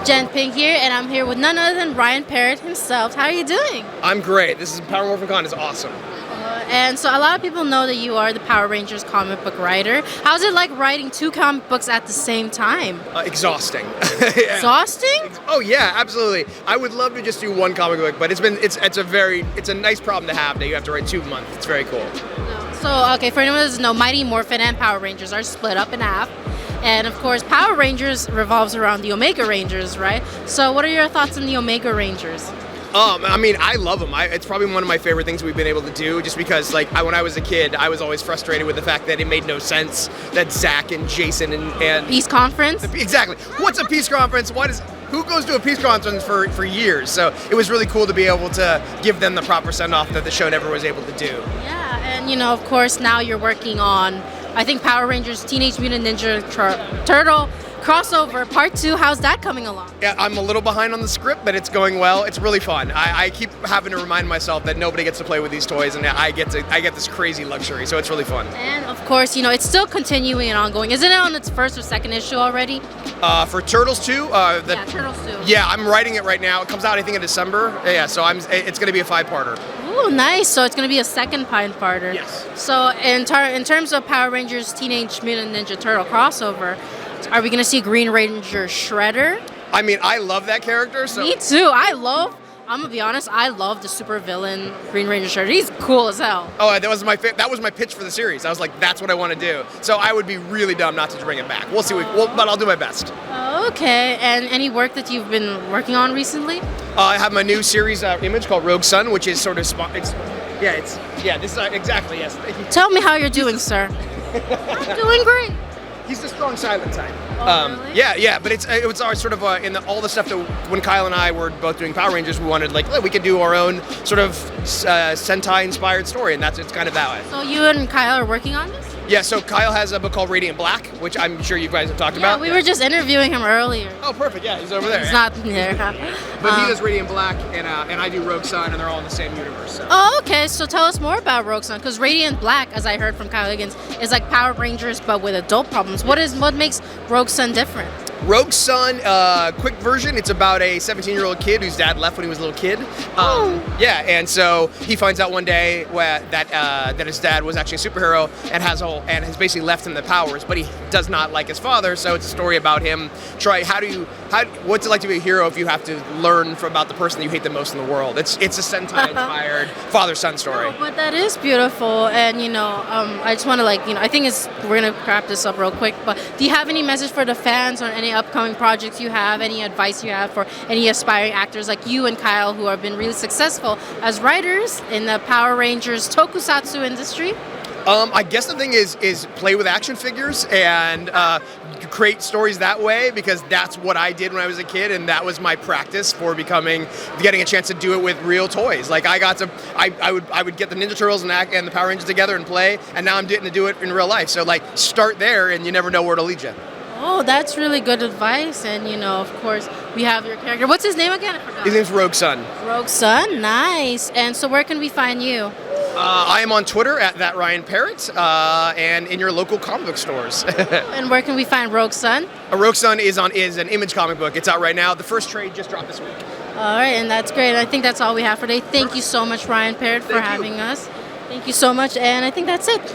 Jen Ping here, and I'm here with none other than Ryan Parrott himself. How are you doing? I'm great. This is Morphicon is awesome. And so a lot of people know that you are the Power Rangers comic book writer. How's it like writing 2 comic books at the same time? Exhausting. Yeah. Exhausting? Oh yeah, absolutely. I would love to just do 1 comic book, but it's a nice problem to have that you have to write 2 a month. It's very cool. So okay, for anyone who doesn't know, Mighty Morphin and Power Rangers are split up in half. And of course, Power Rangers revolves around the Omega Rangers, right? So what are your thoughts on the Omega Rangers? I mean, I love them. It's probably one of my favorite things we've been able to do, just because, when I was a kid, I was always frustrated with the fact that it made no sense that Zach and Jason and Peace Conference? Exactly. What's a peace conference? Who goes to a peace conference for years? So it was really cool to be able to give them the proper send-off that the show never was able to do. Yeah, and of course, now you're working on, I think, Power Rangers Teenage Mutant Ninja Turtle crossover part 2. How's that coming along? Yeah, I'm a little behind on the script, but it's going well. It's really fun. I keep having to remind myself that nobody gets to play with these toys, and I get this crazy luxury. So it's really fun. And of course, it's still continuing and ongoing. Isn't it on its 1st or 2nd issue already? For Turtles 2, yeah, Turtles 2. Yeah, I'm writing it right now. It comes out, I think, in December. Yeah, so it's going to be a 5-parter. Ooh, nice. So it's going to be a 2nd parter. Yes. So in terms of Power Rangers Teenage Mutant Ninja Turtle crossover, are we going to see Green Ranger Shredder? I mean, I love that character. So. Me too. I'm going to be honest, I love the super villain Green Ranger Shredder. He's cool as hell. Oh, that was my pitch for the series. I was like, that's what I want to do. So I would be really dumb not to bring it back. We'll see, but I'll do my best. Okay, and any work that you've been working on recently? I have my new series image called Rogue Sun, which is sort of, this is exactly, yes. Tell me how you're doing, sir. I'm doing great. He's the strong silent type. Really? Yeah, but it was our sort of in all the stuff that when Kyle and I were both doing Power Rangers, we wanted we could do our own sort of Sentai inspired story, and it's kind of that way. So you and Kyle are working on this? Yeah, so Kyle has a book called Radiant Black, which I'm sure you guys have talked about. We were just interviewing him earlier. Oh, perfect. Yeah, he's over there. He's not here. But he does Radiant Black, and I do Rogue Sun, and they're all in the same universe. So. Oh, okay. So tell us more about Rogue Sun, because Radiant Black, as I heard from Kyle Higgins, is like Power Rangers but with adult problems. What makes Rogue Sun different? Rogue Sun, quick version, it's about a 17-year-old kid whose dad left when he was a little kid. Yeah, and so he finds out one day that his dad was actually a superhero and has basically left him the powers, but he does not like his father, so it's a story about him. What's it like to be a hero if you have to learn about the person that you hate the most in the world? It's a Sentai-inspired father-son story. Oh, but that is beautiful, and I just want to I think we're gonna wrap this up real quick, but do you have any message for the fans on any upcoming projects you have, any advice you have for any aspiring actors like you and Kyle who have been really successful as writers in the Power Rangers tokusatsu industry? I guess the thing is play with action figures and create stories that way, because that's what I did when I was a kid, and that was my practice for getting a chance to do it with real toys. Like I would get the Ninja Turtles and the Power Rangers together and play, and now I'm getting to do it in real life. So start there, and you never know where it'll lead you. Oh, that's really good advice. And, of course, we have your character. What's his name again? I forgot. His name's Rogue Sun. Rogue Sun? Nice. And so where can we find you? I am on Twitter at that Ryan Parrott, and in your local comic book stores. And where can we find Rogue Sun? Rogue Sun is an Image comic book. It's out right now. The first trade just dropped this week. All right, and that's great. I think that's all we have for today. Thank you so much, Ryan Parrott, for having us. Thank you so much, and I think that's it.